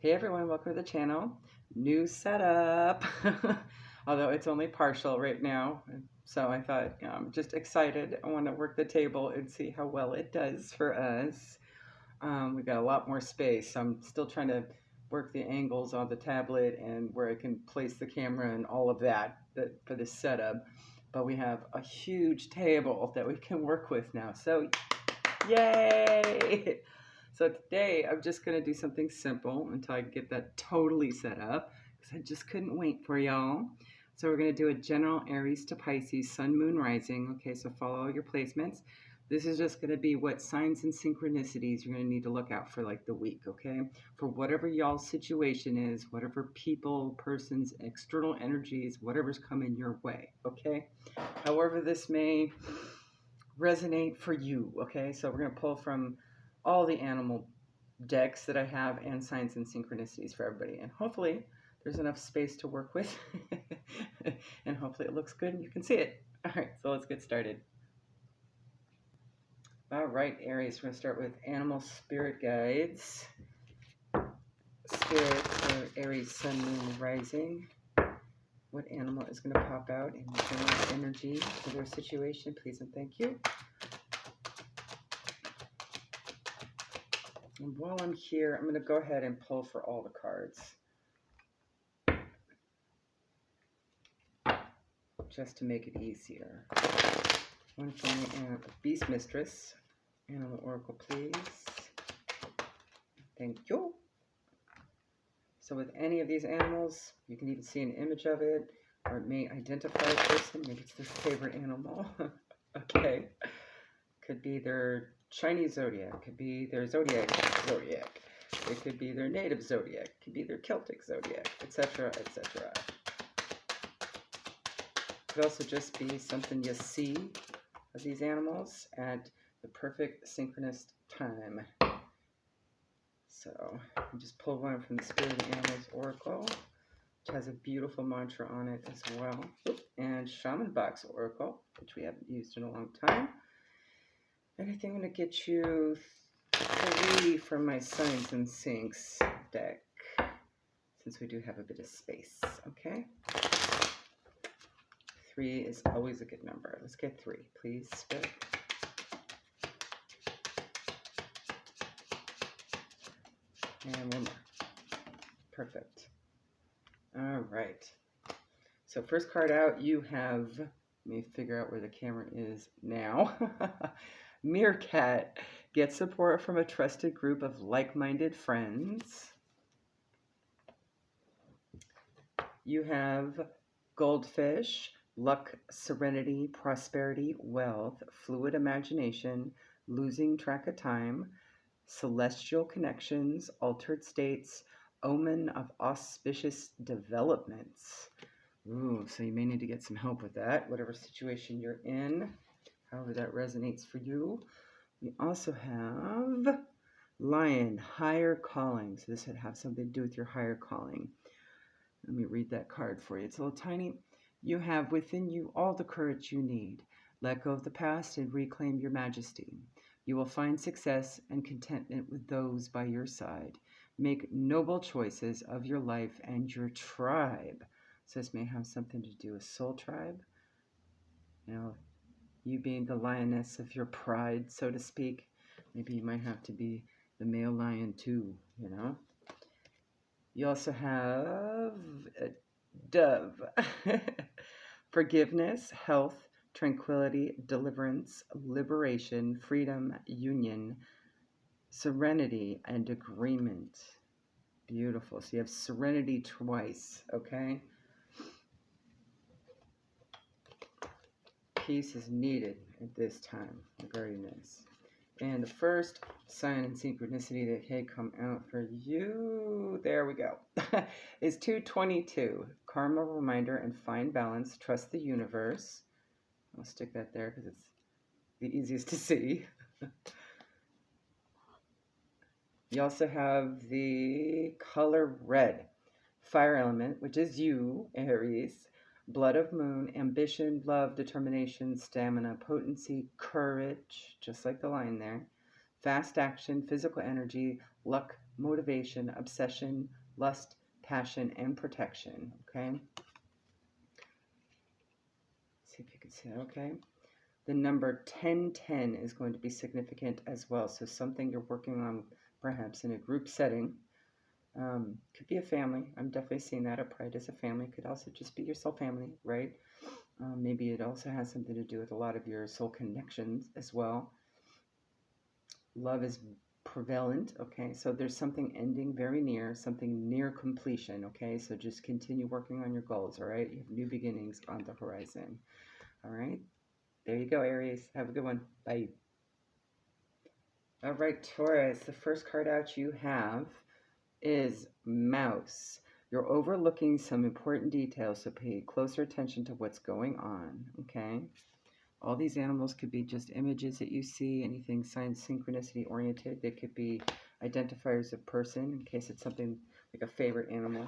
Hey everyone, welcome to the channel. New setup, although it's only partial right now. So I thought, I'm just excited. I want to work the table and see how well it does for us. We got a lot more space. So I'm still trying to work the angles on the tablet and where I can place the camera and all of that for this setup. But we have a huge table that we can work with now. So yay! So today I'm just going to do something simple until I get that totally set up because I just couldn't wait for y'all. So we're going to do a general Aries to Pisces sun, moon, rising. Okay, so follow all your placements. This is just going to be what signs and synchronicities you're going to need to look out for like the week, okay? For whatever y'all's situation is, whatever people, persons, external energies, whatever's coming your way, okay? However this may resonate for you, okay? So we're going to pull from all the animal decks that I have and signs and synchronicities for everybody. And hopefully there's enough space to work with and hopefully it looks good and you can see it. All right, so let's get started. All right, Aries, we're going to start with animal spirit guides. Spirit for Aries, sun, moon, rising. What animal is going to pop out in general energy for their situation? Please and thank you. And while I'm here, I'm going to go ahead and pull for all the cards. Just to make it easier. One for the Beast Mistress. Animal Oracle, please. Thank you. So with any of these animals, you can even see an image of it, or it may identify a person. Maybe it's their favorite animal. Okay. Could be their Chinese zodiac. Could be their zodiac. It could be their native zodiac. Could be their Celtic zodiac, etc., etc. Could also just be something you see of these animals at the perfect synchronous time. So you just pull one from the Spirit of the Animals Oracle, which has a beautiful mantra on it as well. And Shaman Box Oracle, which we haven't used in a long time. And I think I'm going to get you 3 from my Signs and Syncs deck, since we do have a bit of space, okay? 3 is always a good number. Let's get 3, please, Spirit. And one more. Perfect. All right. So first card out, you have, let me figure out where the camera is now. Meerkat. Get support from a trusted group of like-minded friends. You have Goldfish. Luck, serenity, prosperity, wealth, fluid imagination, losing track of time, celestial connections, altered states, omen of auspicious developments. Ooh, so you may need to get some help with that, whatever situation you're in, however that resonates for you. We also have Lion, higher calling. So this would have something to do with your higher calling. Let me read that card for you. It's a little tiny. You have within you all the courage you need. Let go of the past and reclaim your majesty. You will find success and contentment with those by your side. Make noble choices of your life and your tribe. So this may have something to do with soul tribe. You know, you being the lioness of your pride, so to speak. Maybe you might have to be the male lion too, you know. You also have a dove. Forgiveness, health, tranquility, deliverance, liberation, freedom, union, serenity, and agreement. Beautiful. So you have serenity twice, okay? Peace is needed at this time. Very nice. And the first sign and synchronicity that had come out for you, there we go, is 222. Karma, reminder, and find balance. Trust the universe. I'll stick that there because it's the easiest to see. You also have the color red. Fire element, which is you, Aries. Blood of moon, ambition, love, determination, stamina, potency, courage, just like the line there. fast action, physical energy, luck, motivation, obsession, lust, passion, and protection. Okay. See if you can see that. Okay. The number 1010 is going to be significant as well. So something you're working on perhaps in a group setting. Could be a family. I'm definitely seeing that. A pride as a family. Could also just be your soul family, right? Maybe it also has something to do with a lot of your soul connections as well. Love is prevalent, okay? So there's something ending very near, something near completion, okay? So just continue working on your goals, all right? You have new beginnings on the horizon, all right? There you go, Aries. Have a good one. Bye. All right, Taurus, the first card out you have is Mouse. You're overlooking some important details, so pay closer attention to what's going on, okay? All these animals could be just images that you see, anything sign synchronicity oriented. They could be identifiers of person in case it's something like a favorite animal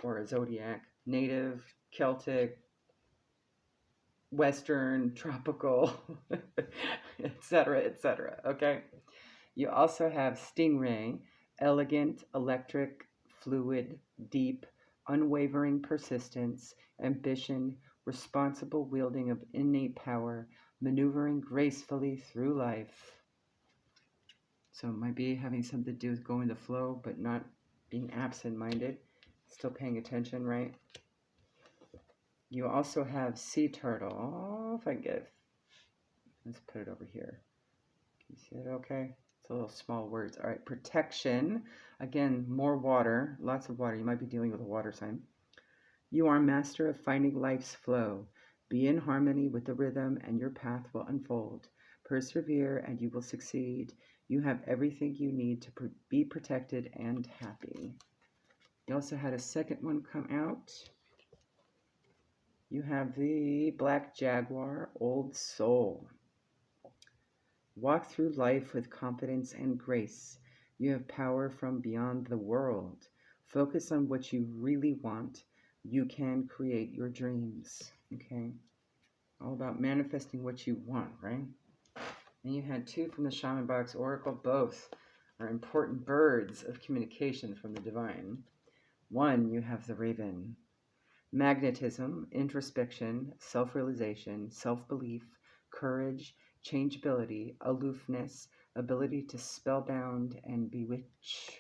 or a zodiac, native, Celtic, Western, tropical, etc., etc. Okay. You also have Stingray, elegant, electric, fluid, deep, unwavering persistence, ambition, responsible wielding of innate power, maneuvering gracefully through life. So it might be having something to do with going the flow, but not being absent-minded, still paying attention, right? You also have Sea Turtle. If I can get it, let's put it over here. Can you see it okay? It's a little small words. All right, protection. Again, more water, lots of water. You might be dealing with a water sign. You are a master of finding life's flow. Be in harmony with the rhythm and your path will unfold. Persevere and you will succeed. You have everything you need to be protected and happy. You also had a second one come out. You have the Black Jaguar, Old Soul. Walk through life with confidence and grace. You have power from beyond the world. Focus on what you really want. You can create your dreams. Okay? All about manifesting what you want, right? And you had two from the Shaman Box Oracle. Both are important birds of communication from the divine. One, you have the Raven. Magnetism, introspection, self-realization, self-belief, courage, changeability, aloofness, ability to spellbound and bewitch.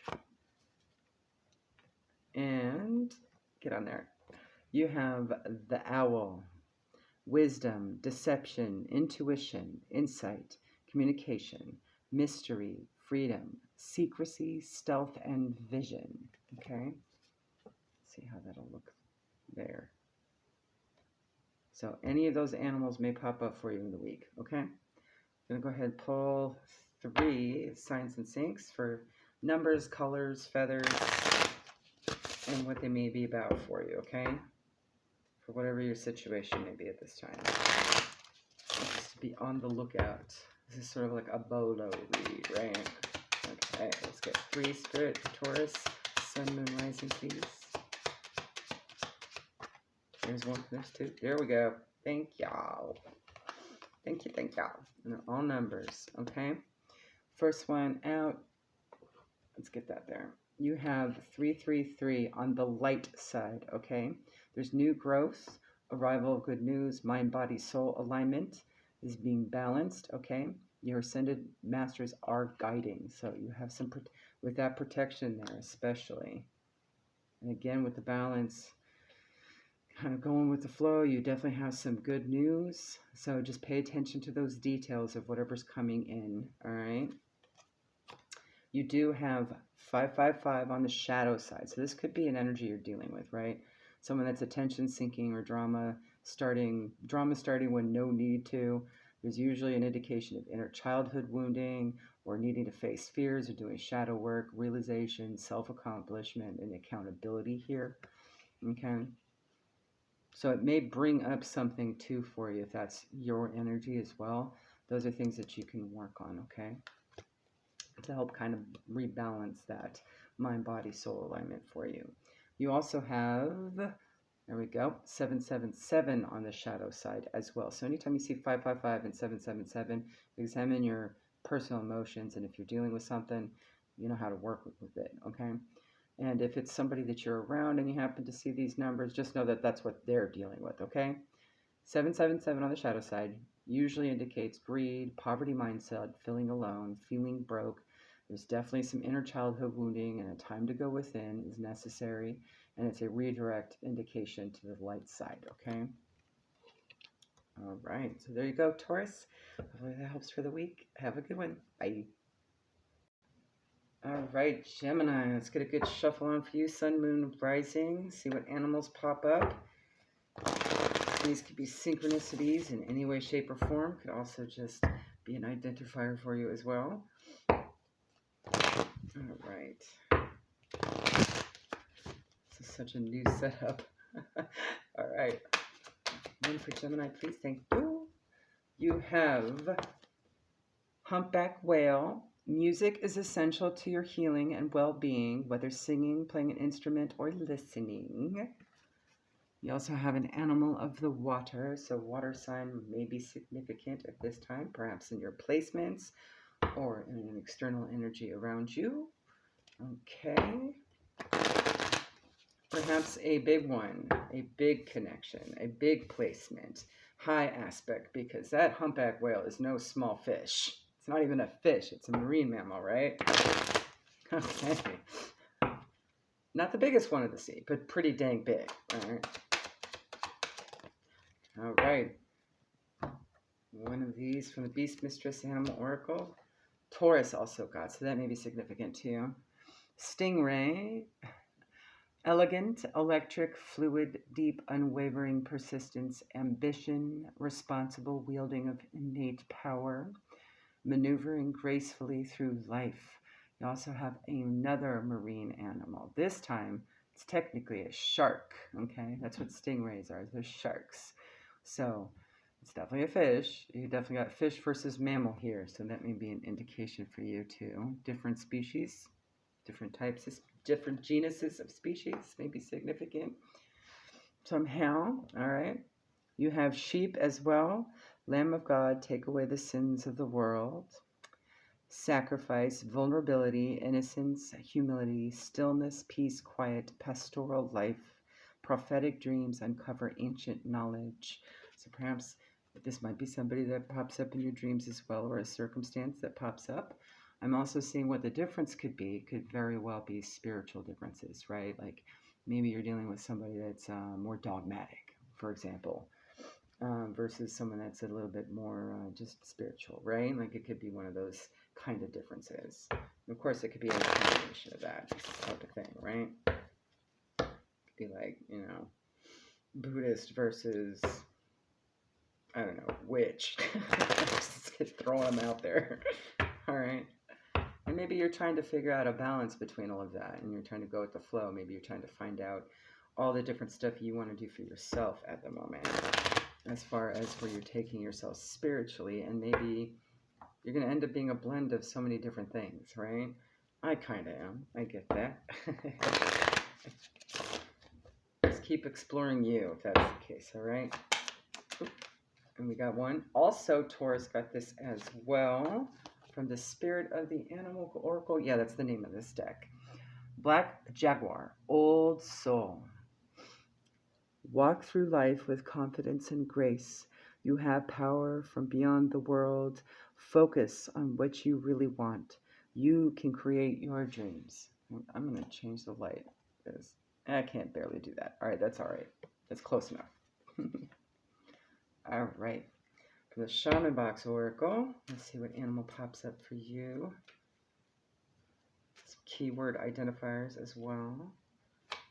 And get on there. You have the Owl. Wisdom, deception, intuition, insight, communication, mystery, freedom, secrecy, stealth, and vision. Okay? See how that'll look there. So any of those animals may pop up for you in the week, okay? I'm going to go ahead and pull 3 signs and sinks for numbers, colors, feathers, and what they may be about for you, okay? For whatever your situation may be at this time. Just be on the lookout. This is sort of like a bolo read, right? Okay, let's get 3 spirit for Taurus, Sun, Moon, Rising, please. There's one, there's 2. There we go. Thank y'all. Thank you, y'all. And they're all numbers, okay? First one out. Let's get that there. You have 333 on the light side, okay? There's new growth, arrival of good news, mind, body, soul alignment is being balanced, okay? Your ascended masters are guiding, so you have some, with that protection there especially. And again, with the balance, kind of going with the flow, you definitely have some good news. So just pay attention to those details of whatever's coming in, all right? You do have 555 on the shadow side. So this could be an energy you're dealing with, right? Someone that's attention seeking or drama starting when no need to. There's usually an indication of inner childhood wounding or needing to face fears or doing shadow work, realization, self-accomplishment, and accountability here, okay? So it may bring up something too for you if that's your energy as well. Those are things that you can work on, okay? To help kind of rebalance that mind, body, soul alignment for you. You also have, there we go, 777 on the shadow side as well. So anytime you see 555 and 777, examine your personal emotions, and if you're dealing with something, you know how to work with it, okay? And if it's somebody that you're around and you happen to see these numbers, just know that that's what they're dealing with, okay? 777 on the shadow side usually indicates greed, poverty mindset, feeling alone, feeling broke. There's definitely some inner childhood wounding, and a time to go within is necessary, and it's a redirect indication to the light side, okay? All right, so there you go, Taurus. Hopefully that helps for the week. Have a good one. Bye. All right, Gemini, let's get a good shuffle on for you. Sun, moon, rising. See what animals pop up. These could be synchronicities in any way, shape, or form. Could also just be an identifier for you as well. All right. This is such a new setup. All right. One for Gemini, please. Thank you. You have Humpback Whale. Music is essential to your healing and well-being, whether singing, playing an instrument, or listening. You also have an animal of the water, so water sign may be significant at this time, perhaps in your placements or in an external energy around you. Okay. Perhaps a big one, a big connection, a big placement, high aspect, because that humpback whale is no small fish. It's not even a fish, it's a marine mammal, right? Okay. Not the biggest one of the sea, but pretty dang big, all right? All right. One of these from the Beast Mistress Animal Oracle. Taurus also got, so that may be significant too. Stingray. Elegant, electric, fluid, deep, unwavering persistence, ambition, responsible wielding of innate power, maneuvering gracefully through life. You also have another marine animal. This time, it's technically a shark, okay? That's what stingrays are, they're sharks. So, it's definitely a fish. You definitely got fish versus mammal here, so that may be an indication for you too. Different species, different types of different genuses of species may be significant somehow. All right. You have sheep as well. Lamb of God, take away the sins of the world. Sacrifice, vulnerability, innocence, humility, stillness, peace, quiet, pastoral life, prophetic dreams, uncover ancient knowledge. So perhaps this might be somebody that pops up in your dreams as well, or a circumstance that pops up. I'm also seeing what the difference could be. It could very well be spiritual differences, right? Like maybe you're dealing with somebody that's more dogmatic, for example, versus someone that's a little bit more just spiritual, right? Like it could be one of those kind of differences. And of course, it could be a combination of that type of thing, right? It could be like, Buddhist versus, I don't know, witch. Just throwing them out there. All right. And maybe you're trying to figure out a balance between all of that, and you're trying to go with the flow. Maybe you're trying to find out all the different stuff you want to do for yourself at the moment, as far as where you're taking yourself spiritually, and maybe you're going to end up being a blend of so many different things, right? I kind of am. I get that. Just keep exploring you, if that's the case, all right? And we got one. Also, Taurus got this as well. From the Spirit of the Animal Oracle. Yeah, that's the name of this deck. Black Jaguar, Old Soul. Walk through life with confidence and grace. You have power from beyond the world. Focus on what you really want. You can create your dreams. I'm going to change the light because I can't barely do that. All right, that's all right. That's close enough. All right. For the Shaman Box Oracle, let's see what animal pops up for you. Some keyword identifiers as well.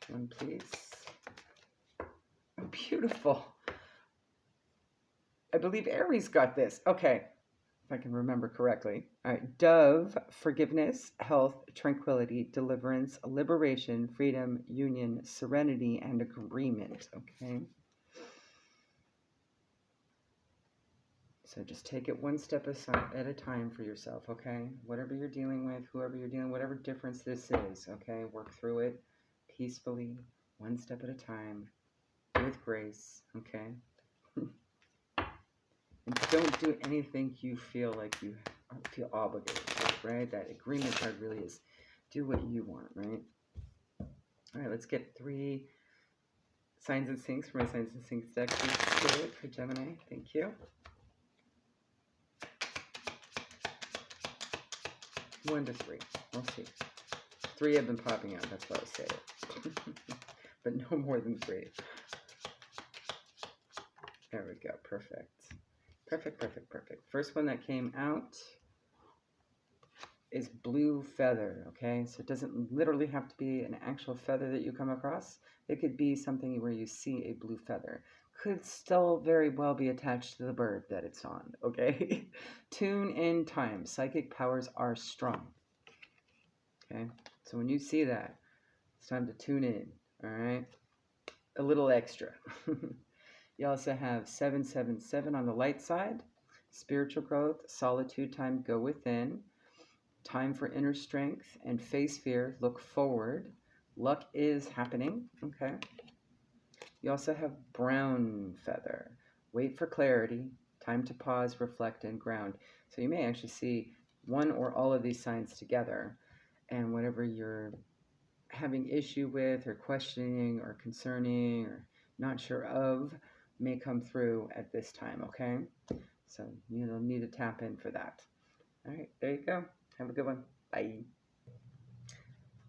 One, please. Oh, beautiful. I believe Aries got this. Okay, if I can remember correctly. All right, dove, forgiveness, health, tranquility, deliverance, liberation, freedom, union, serenity, and agreement. Okay. So just take it one step at a time for yourself, okay? Whatever you're dealing with, whoever you're dealing, whatever difference this is, okay? Work through it peacefully, one step at a time, with grace, okay? And don't do anything you feel like you feel obligated to, right? That agreement card really is do what you want, right? All right, let's get 3 signs and sinks for my signs and sinks deck. Please Spirit for Gemini. Thank you. 1 to 3. We'll see. 3 have been popping out. That's why I'll say it. But no more than 3. There we go. Perfect. Perfect, perfect, perfect. First one that came out is blue feather, okay? So it doesn't literally have to be an actual feather that you come across. It could be something where you see a blue feather. Could still very well be attached to the bird that it's on, okay? Tune in time. Psychic powers are strong, okay? So when you see that, it's time to tune in, all right? A little extra. You also have 777 on the light side. Spiritual growth, solitude time, go within. Time for inner strength and face fear, look forward. Luck is happening, okay? You also have brown feather. Wait for clarity. Time to pause, reflect, and ground. So you may actually see one or all of these signs together, and whatever you're having issue with or questioning or concerning or not sure of may come through at this time, okay? So you'll need to tap in for that. All right, there you go. Have a good one. Bye.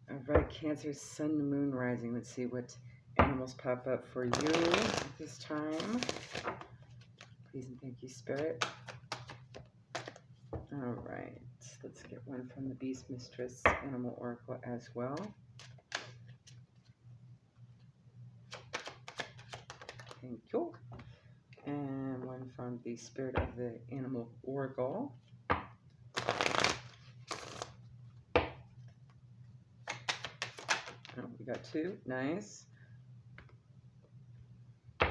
All right, Cancer, Sun, Moon, Rising. Let's see what animals pop up for you this time. Please and thank you, Spirit. All right, let's get one from the Beast Mistress Animal Oracle as well. Thank you. And one from the Spirit of the Animal Oracle. Oh, we got 2. Nice.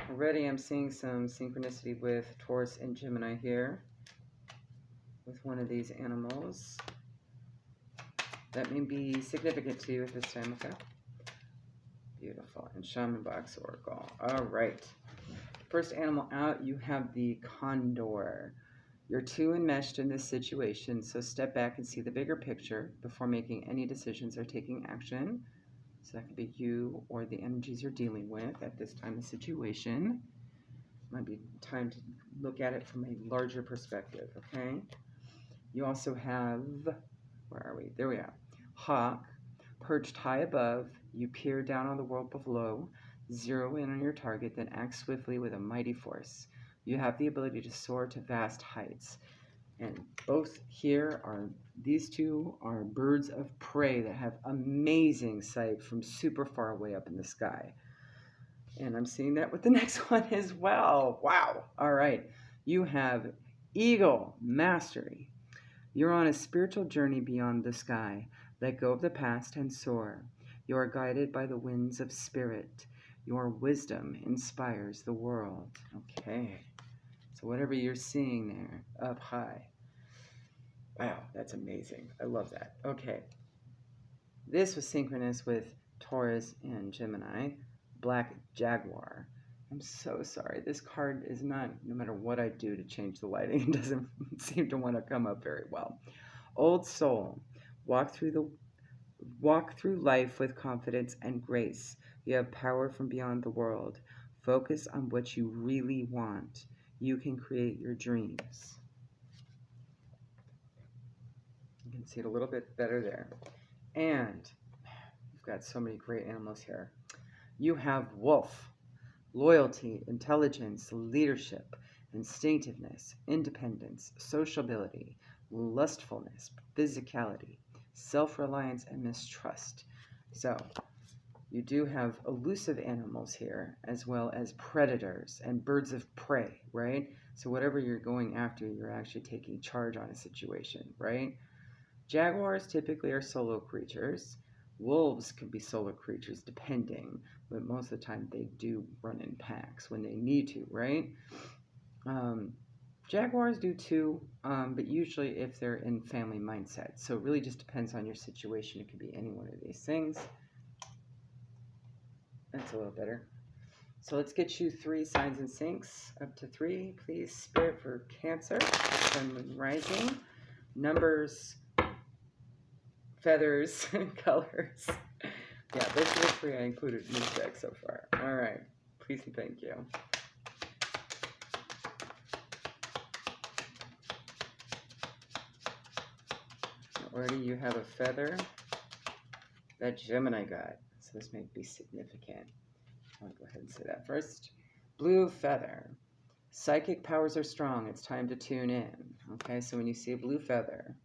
Already I'm seeing some synchronicity with Taurus and Gemini here with one of these animals. That may be significant to you at this time, okay? Beautiful. And Shaman Box Oracle. All right. First animal out, you have the condor. You're too enmeshed in this situation, so step back and see the bigger picture before making any decisions or taking action. So that could be you or the energies you're dealing with at this time of situation. Might be time to look at it from a larger perspective, okay? You also have, where are we? There we are. Hawk, perched high above, you peer down on the world below, zero in on your target, then act swiftly with a mighty force. You have the ability to soar to vast heights. And both here are, these two are birds of prey that have amazing sight from super far away up in the sky. And I'm seeing that with the next one as well. Wow. All right. You have Eagle Mastery. You're on a spiritual journey beyond the sky. Let go of the past and soar. You are guided by the winds of spirit. Your wisdom inspires the world. Okay. So whatever you're seeing there, up high. Wow, that's amazing. I love that. Okay. This was synchronous with Taurus and Gemini. Black Jaguar. I'm so sorry. This card is not, no matter what I do to change the lighting, it doesn't seem to want to come up very well. Old Soul. Walk through life with confidence and grace. You have power from beyond the world. Focus on what you really want. You can create your dreams. You can see it a little bit better there. And we've got so many great animals here. You have Wolf. Loyalty, intelligence, leadership, instinctiveness, independence, sociability, lustfulness, physicality, self-reliance, and mistrust. So you do have elusive animals here, as well as predators and birds of prey, right? So whatever you're going after, you're actually taking charge on a situation, right? Jaguars typically are solo creatures. Wolves can be solo creatures depending, but most of the time they do run in packs when they need to, right? Jaguars do too, but usually if they're in family mindset. So it really just depends on your situation. It could be any one of these things. That's a little better. So let's get you 3 signs and sinks, up to 3, please. Spirit for Cancer, Sun, Moon, Rising. numbers, feathers, and colors. Yeah, those are the three I included in this deck so far. All right. Please and thank you. Already you have a feather that Gemini got. So this may be significant. I'll go ahead and say that first. Blue feather. Psychic powers are strong. It's time to tune in. Okay, so when you see a blue feather,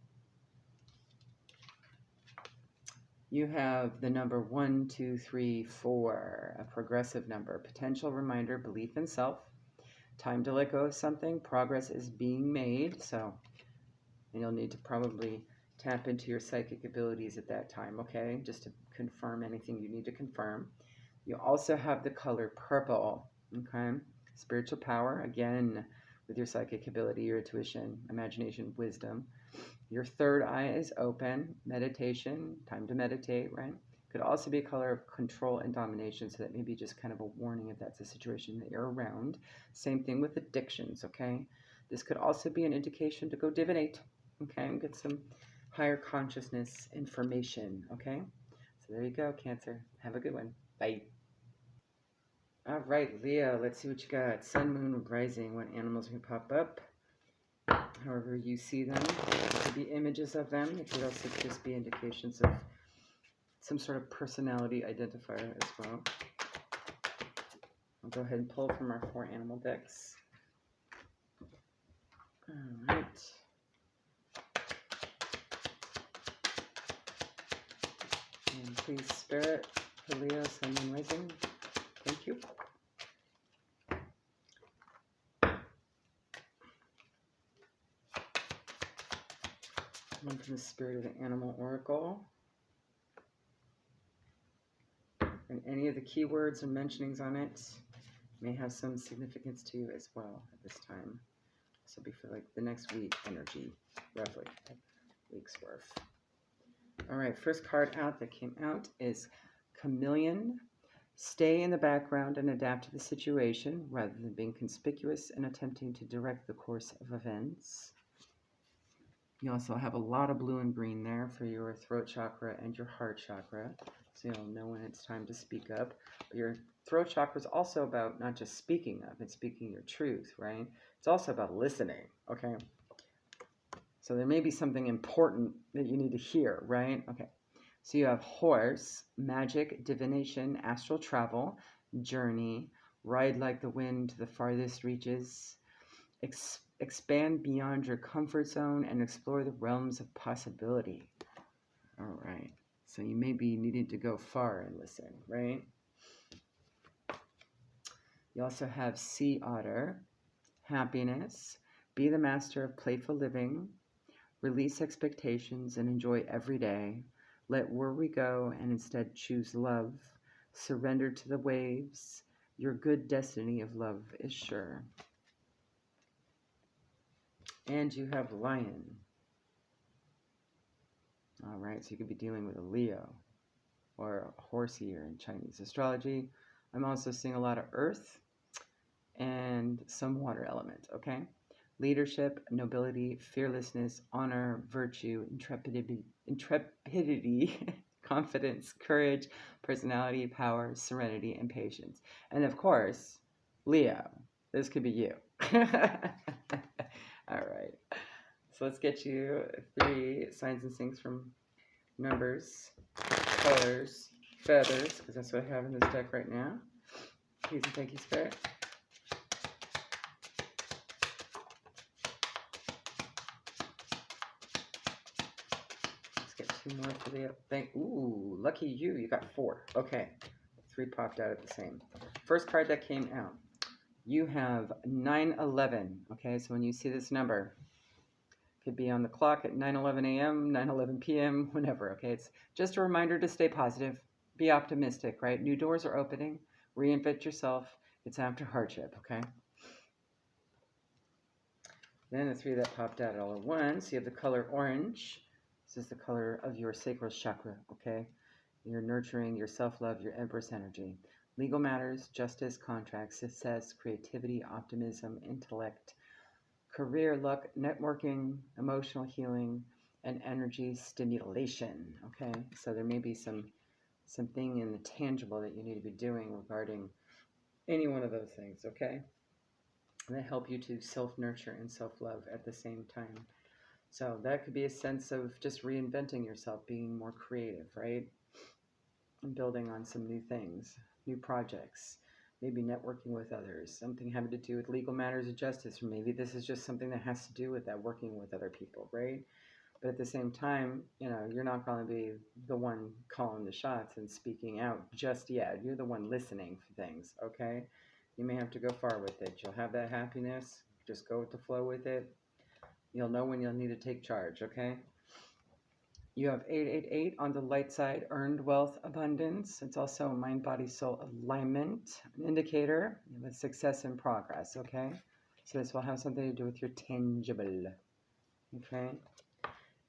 you have the number 1, 2, 3, 4, a progressive number. Potential reminder, belief in self. Time to let go of something. Progress is being made. So you'll need to probably tap into your psychic abilities at that time, okay? Just to confirm anything you need to confirm. You also have the color purple, okay? Spiritual power, again, with your psychic ability, your intuition, imagination, wisdom. Your third eye is open, meditation, time to meditate, right? Could also be a color of control and domination, so that may be just kind of a warning if that's a situation that you're around. Same thing with addictions, okay? This could also be an indication to go divinate, okay? And get some higher consciousness information, okay? So there you go, Cancer. Have a good one. Bye. All right, Leo, let's see what you got. Sun, moon, rising. What animals can pop up? However you see them. It could be images of them. It could also just be indications of some sort of personality identifier as well. I'll go ahead and pull from our 4 animal decks. All right. And please, Spirit, for Leo, Sun, moon, rising. Thank you. One from the Spirit of the Animal Oracle. And any of the keywords and mentionings on it may have some significance to you as well at this time. This will be for like the next week energy, roughly, week's worth. All right, first card out that came out is Chameleon. Stay in the background and adapt to the situation rather than being conspicuous and attempting to direct the course of events. You also have a lot of blue and green there for your throat chakra and your heart chakra, so you'll know when it's time to speak up. But your throat chakra is also about not just speaking up and speaking your truth, right? It's also about listening, okay? So there may be something important that you need to hear, right? Okay. So you have horse, magic, divination, astral travel, journey, ride like the wind to the farthest reaches, expand beyond your comfort zone and explore the realms of possibility. All right. So you may be needing to go far and listen, right? You also have sea otter, happiness, be the master of playful living, release expectations and enjoy every day, let worry go and instead choose love, surrender to the waves, your good destiny of love is sure. And you have lion. All right, so you could be dealing with a Leo or a horse here in Chinese astrology. I'm also seeing a lot of earth and some water element, okay? Leadership, nobility, fearlessness, honor, virtue, intrepidity, confidence, courage, personality, power, serenity, and patience. And of course, Leo. This could be you. All right. So let's get you 3 signs and things from numbers, colors, feathers, because that's what I have in this deck right now. Please and thank you, Spirit. Let's get 2 more for the thing. Ooh, lucky you. You got 4. Okay. 3 popped out at the same. First card that came out. You have 9/11. Okay, so when you see this number, could be on the clock at 9:11 a.m., 9:11 p.m., whenever, okay? It's just a reminder to stay positive, be optimistic, right? New doors are opening, reinvent yourself. It's after hardship, okay? Then the 3 that popped out all at once, you have the color orange. This is the color of your sacral chakra, okay? You're nurturing your self-love, your Empress energy. Legal matters, justice, contracts, success, creativity, optimism, intellect, career, luck, networking, emotional healing, and energy stimulation. Okay, so there may be something in the tangible that you need to be doing regarding any one of those things. Okay, that help you to self-nurture and self-love at the same time. So that could be a sense of just reinventing yourself, being more creative, right? And building on some new things, new projects, maybe networking with others, something having to do with legal matters of justice, or maybe this is just something that has to do with that, working with other people, right? But at the same time, you're not going to be the one calling the shots and speaking out just yet. You're the one listening for things, okay? You may have to go far with it. You'll have that happiness. Just go with the flow with it. You'll know when you'll need to take charge, okay? You have 888 on the light side, earned wealth abundance. It's also a mind, body, soul alignment, an indicator with success and progress, okay? So this will have something to do with your tangible, okay?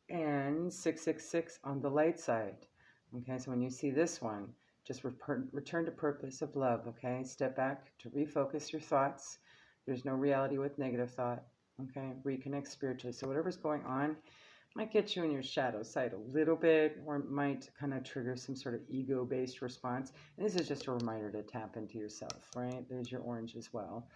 And 666 on the light side, okay? So when you see this one, just return to purpose of love, okay? Step back to refocus your thoughts. There's no reality with negative thought, okay? Reconnect spiritually. So whatever's going on might get you in your shadow side a little bit, or it might kind of trigger some sort of ego-based response. And this is just a reminder to tap into yourself, right? There's your orange as well.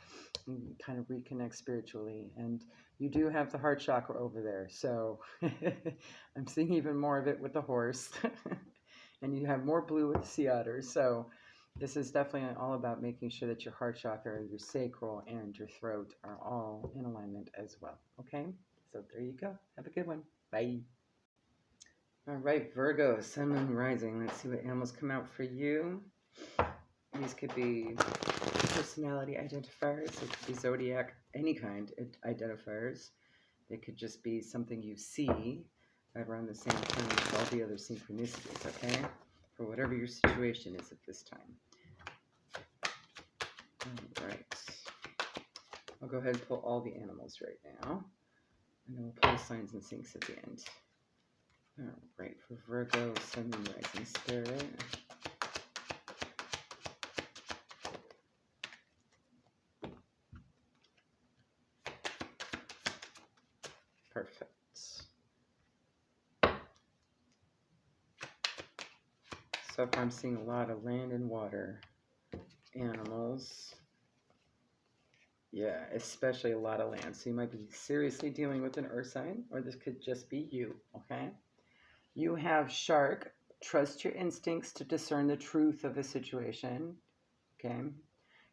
And kind of reconnect spiritually. And you do have the heart chakra over there. So I'm seeing even more of it with the horse. And you have more blue with the sea otters. So this is definitely all about making sure that your heart chakra, your sacral, and your throat are all in alignment as well. Okay? So there you go. Have a good one. Bye. All right, Virgo, Sun, Moon, Rising. Let's see what animals come out for you. These could be personality identifiers. It could be zodiac, any kind of identifiers. It could just be something you see around the same time as all the other synchronicities, okay? For whatever your situation is at this time. All right. I'll go ahead and pull all the animals right now. And then we'll pull signs and syncs at the end. All right, for Virgo, Sun, Moon, Rising Spirit. Perfect. So far I'm seeing a lot of land and water animals. Yeah, especially a lot of land. So you might be seriously dealing with an earth sign, or this could just be you, okay? You have shark. Trust your instincts to discern the truth of a situation, okay?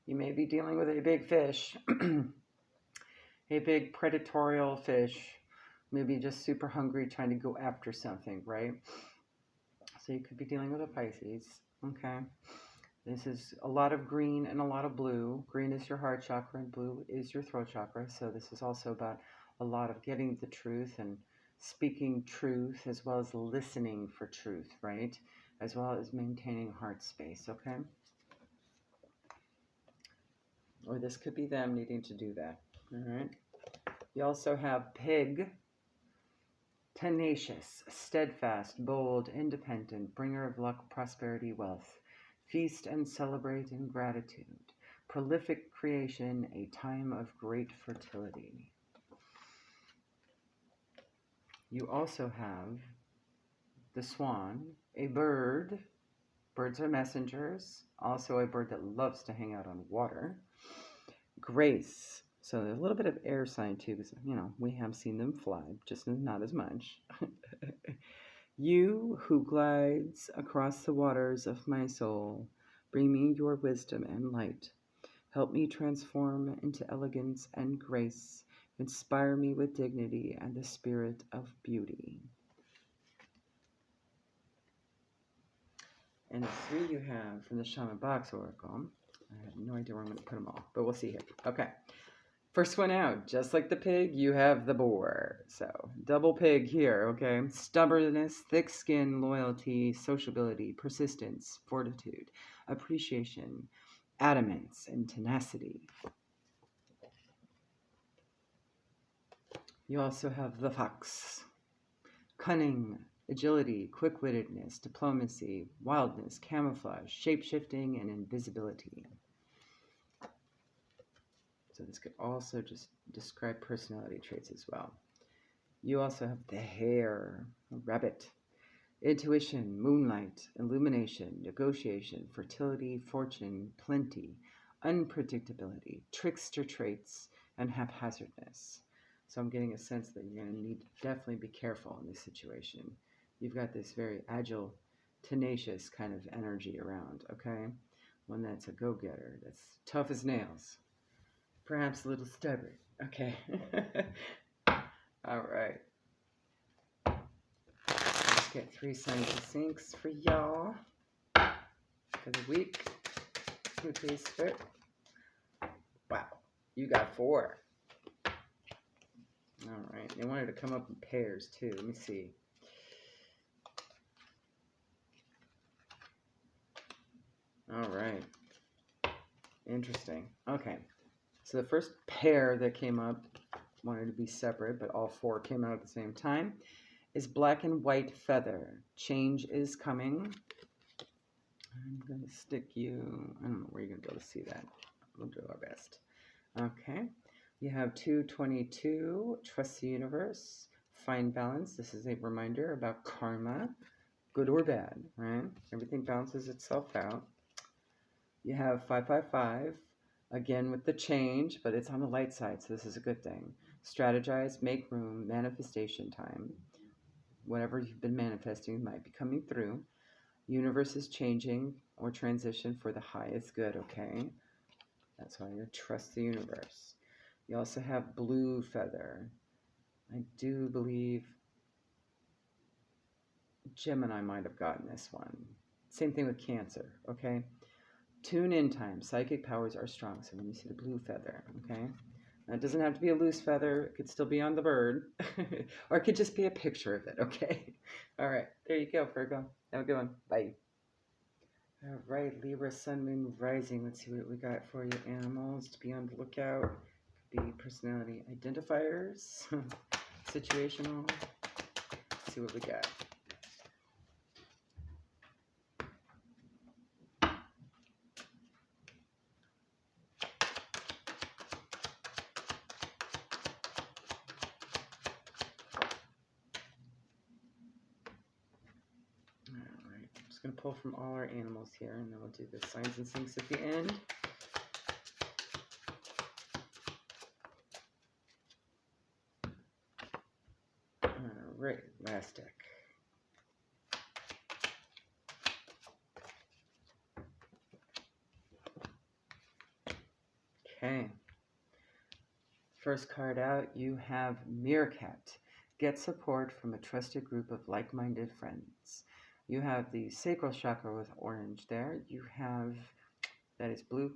You may be dealing with a big fish, a big predatorial fish, maybe just super hungry trying to go after something, right? So you could be dealing with a Pisces, okay? This is a lot of green and a lot of blue. Green is your heart chakra and blue is your throat chakra. So this is also about a lot of getting the truth and speaking truth, as well as listening for truth, right? As well as maintaining heart space, okay? Or this could be them needing to do that, all right? You also have pig. Tenacious, steadfast, bold, independent, bringer of luck, prosperity, wealth. Feast and celebrate in gratitude. Prolific creation, a time of great fertility. You also have the swan, a bird. Birds are messengers. Also a bird that loves to hang out on water. Grace. So there's a little bit of air sign too, because, we have seen them fly, just not as much. You who glides across the waters of my soul, bring me your wisdom and light. Help me transform into elegance and grace. Inspire me with dignity and the spirit of beauty. And the three you have from the Shaman Box Oracle, I have no idea where I'm going to put them all, but we'll see here. Okay. First one out, just like the pig, you have the boar. So, double pig here, okay? Stubbornness, thick skin, loyalty, sociability, persistence, fortitude, appreciation, adamance, and tenacity. You also have the fox. Cunning, agility, quick-wittedness, diplomacy, wildness, camouflage, shape-shifting, and invisibility. So this could also just describe personality traits as well. You also have the hare, rabbit, intuition, moonlight, illumination, negotiation, fertility, fortune, plenty, unpredictability, trickster traits, and haphazardness. So I'm getting a sense that you're going to need to definitely be careful in this situation. You've got this very agile, tenacious kind of energy around, okay? One that's a go-getter, that's tough as nails, perhaps a little stubborn, okay? All right. Let's get 3 signs of sinks for y'all for the week. Who please fit? Wow, you got 4. All right, they wanted to come up in pairs too. Let me see. All right, interesting. Okay, so the first pair that came up wanted to be separate, but all 4 came out at the same time, is black and white feather. Change is coming. I'm going to stick you, I don't know where you're going to be able to see that. We'll do our best. Okay, you have 222, trust the universe, find balance. This is a reminder about karma, good or bad, right? Everything balances itself out. You have 555, again with the change, but it's on the light side, so this is a good thing. Strategize, make room, manifestation time. Whatever you've been manifesting might be coming through. Universe is changing or transition for the highest good, okay? That's why you trust the universe. You also have blue feather. I do believe Gemini might have gotten this one. Same thing with Cancer, okay? Tune in time. Psychic powers are strong. So when you see the blue feather, okay? Now, it doesn't have to be a loose feather. It could still be on the bird. Or it could just be a picture of it, okay? All right. There you go, Virgo. Have a good one. Bye. All right, Libra, Sun, Moon, Rising. Let's see what we got for you, animals. To be on the lookout. Could be personality identifiers. Situational. Let's see what we got. Going to pull from all our animals here, and then we'll do the signs and sinks at the end. All right, last deck. Okay. First card out, you have Meerkat. Get support from a trusted group of like-minded friends. You have the sacral chakra with orange there. You have, that is blue,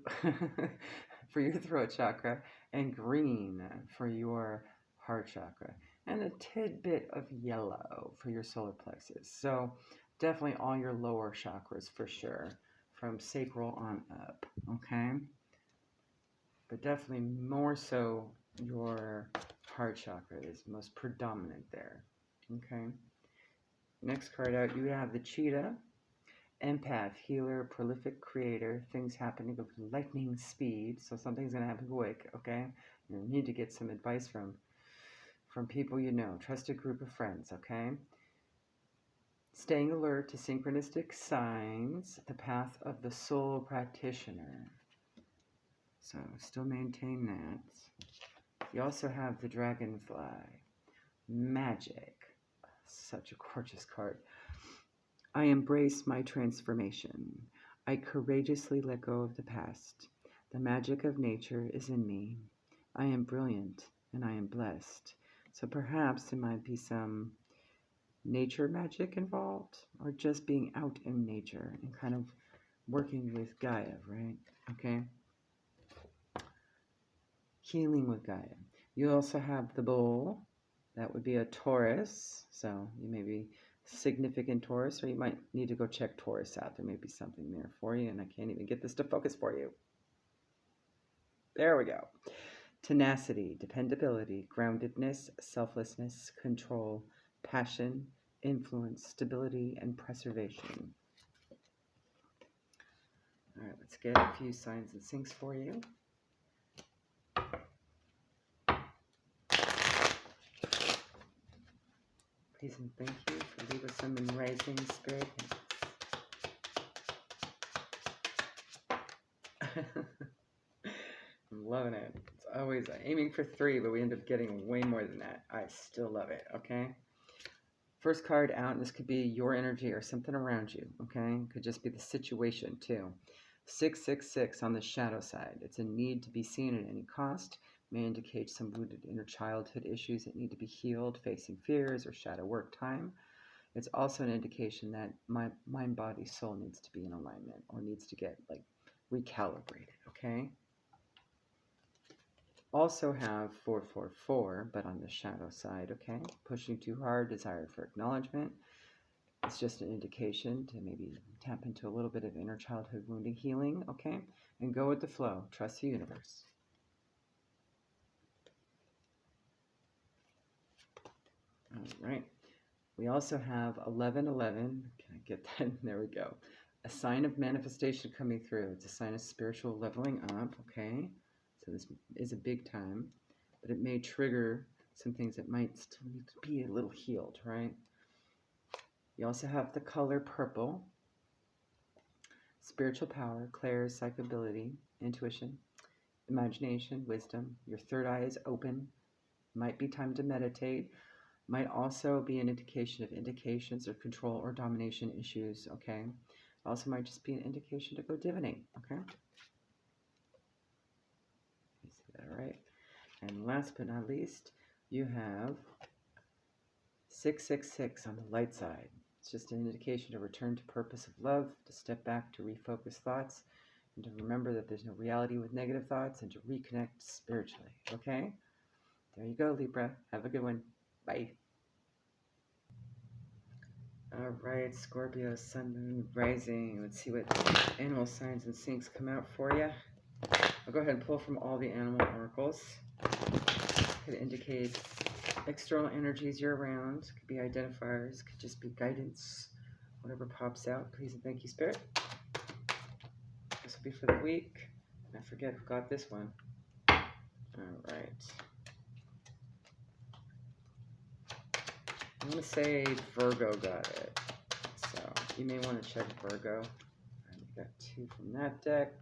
for your throat chakra, and green for your heart chakra, and a tidbit of yellow for your solar plexus. So definitely all your lower chakras for sure, from sacral on up, okay? But definitely more so your heart chakra is most predominant there, okay? Next card out, you have the cheetah, empath, healer, prolific creator, things happening with lightning speed, so something's going to happen quick, okay? You need to get some advice from people you know, trusted group of friends, okay? Staying alert to synchronistic signs, the path of the soul practitioner. So still maintain that. You also have the dragonfly, magic. Such a gorgeous card. I embrace my transformation. I courageously let go of the past. The magic of nature is in me. I am brilliant and I am blessed. So perhaps there might be some nature magic involved, or just being out in nature and kind of working with Gaia, right? Okay. Healing with Gaia. You also have the bull. That would be a Taurus. So you may be significant Taurus, or you might need to go check Taurus out. There may be something there for you, and I can't even get this to focus for you. There we go. Tenacity, dependability, groundedness, selflessness, control, passion, influence, stability, and preservation. All right, let's get a few signs and sinks for you. Please and thank you for Libra, Sun, and Rising Spirit. I'm loving it. It's always aiming for 3, but we end up getting way more than that. I still love it, okay? First card out, and this could be your energy or something around you, okay? It could just be the situation, too. 666 on the shadow side. It's a need to be seen at any cost. May indicate some rooted inner childhood issues that need to be healed, facing fears or shadow work time. It's also an indication that my mind, body, soul needs to be in alignment or needs to get like recalibrated, okay? Also have 444, but on the shadow side, okay? Pushing too hard, desire for acknowledgement. It's just an indication to maybe tap into a little bit of inner childhood wounding healing, okay? And go with the flow. Trust the universe. All right. We also have 1111. Can I get that? There we go. A sign of manifestation coming through. It's a sign of spiritual leveling up, okay? So this is a big time, but it may trigger some things that might still need to be a little healed, right? You also have the color purple. Spiritual power, clairs, psychability, intuition, imagination, wisdom. Your third eye is open. Might be time to meditate. Might also be an indication of indications of control or domination issues, okay? Also might just be an indication to go divinate, okay? You see that, right? And last but not least, you have 666 on the light side. It's just an indication to return to purpose of love, to step back, to refocus thoughts, and to remember that there's no reality with negative thoughts, and to reconnect spiritually, okay? There you go, Libra. Have a good one. Bye. All right, Scorpio, Sun, Moon, Rising. Let's see what animal signs and syncs come out for you. I'll go ahead and pull from all the animal oracles. Could indicate external energies you're around. Could be identifiers. Could just be guidance. Whatever pops out. Please and thank you, Spirit. This will be for the week. I forget who got this one. All right. I'm going to say Virgo got it. So you may want to check Virgo. And we got 2 from that deck.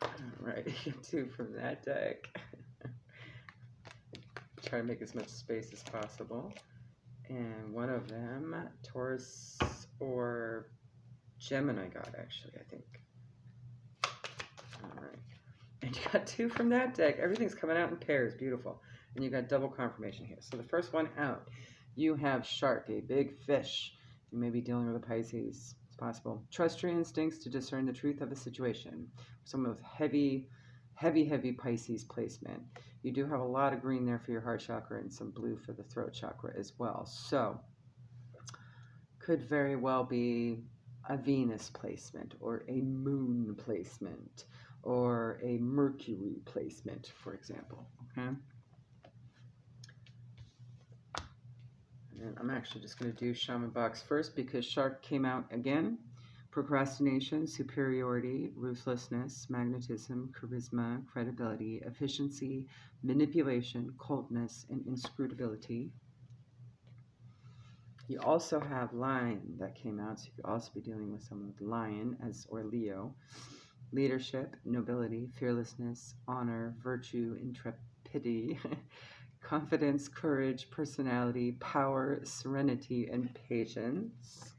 All right, 2 from that deck. Try to make as much space as possible. And one of them, Taurus or Gemini got, actually, I think. All right. And you got 2 from that deck. Everything's coming out in pairs. Beautiful. And you got double confirmation here. So the first one out, you have shark, a big fish. You may be dealing with a Pisces. It's possible. Trust your instincts to discern the truth of a situation. Someone with heavy Pisces placement. You do have a lot of green there for your heart chakra and some blue for the throat chakra as well. So could very well be a Venus placement or a moon placement or a Mercury placement, for example, okay? And I'm actually just going to do Shaman Box first because Shark came out again. Procrastination, superiority, ruthlessness, magnetism, charisma, credibility, efficiency, manipulation, coldness, and inscrutability. You also have Lion that came out, so you could also be dealing with someone with Lion or Leo. Leadership, nobility, fearlessness, honor, virtue, intrepidity, confidence, courage, personality, power, serenity, and patience.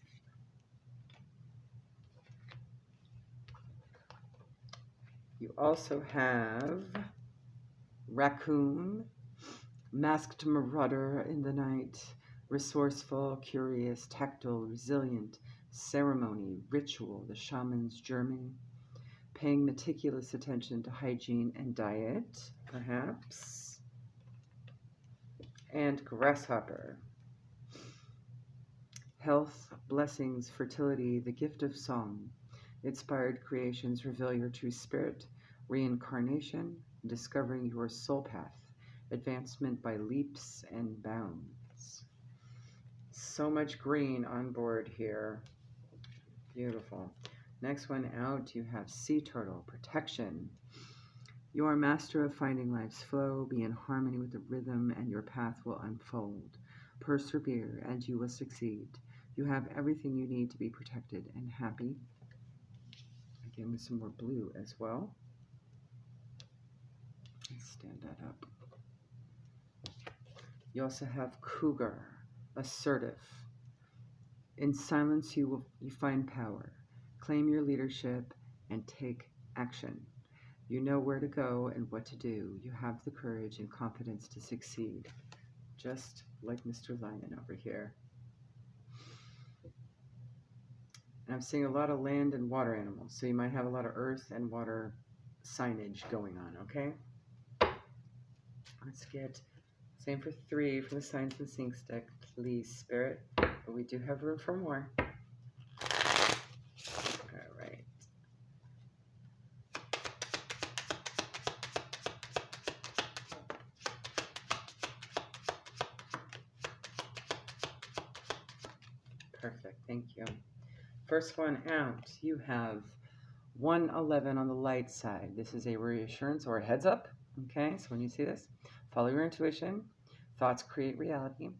You also have Raccoon, masked marauder in the night, resourceful, curious, tactile, resilient, ceremony, ritual, the shaman's journey, paying meticulous attention to hygiene and diet, perhaps. And grasshopper. Health, blessings, fertility, the gift of song. Inspired creations reveal your true spirit. Reincarnation, discovering your soul path. Advancement by leaps and bounds. So much green on board here. Beautiful. Next one out, you have sea turtle, protection. You are a master of finding life's flow. Be in harmony with the rhythm and your path will unfold. Persevere and you will succeed. You have everything you need to be protected and happy. Again, with some more blue as well. Let's stand that up. You also have cougar, assertive. In silence, you find power. Claim your leadership and take action. You know where to go and what to do. You have the courage and confidence to succeed, just like Mr. Lion over here. And I'm seeing a lot of land and water animals, so you might have a lot of earth and water signage going on, okay? Let's get, same for 3 for the Signs and Sinks deck, please, Spirit. But we do have room for more. All right. Perfect, thank you. First one out, you have 111 on the light side. This is a reassurance or a heads up, okay? So when you see this, follow your intuition. Thoughts create reality.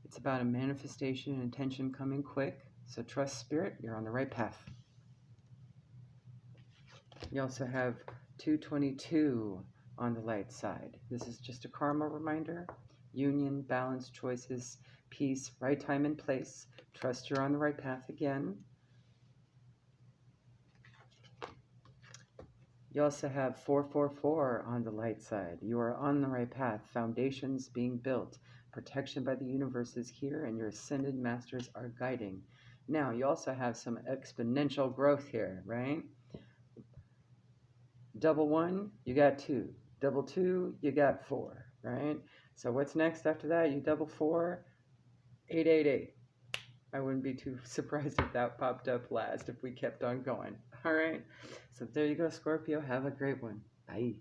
It's about a manifestation and intention coming quick. So trust Spirit, you're on the right path. You also have 222 on the light side. This is just a karma reminder. Union, balance, choices, peace, right time and place. Trust you're on the right path again. You also have 444 on the light side. You are on the right path. Foundations being built. Protection by the universe is here, and your ascended masters are guiding. Now, you also have some exponential growth here, right? Double 1, you got 2. Double 2, you got 4, right? So what's next after that? You double 4, 888. I wouldn't be too surprised if that popped up last if we kept on going. All right. So there you go, Scorpio. Have a great one. Bye.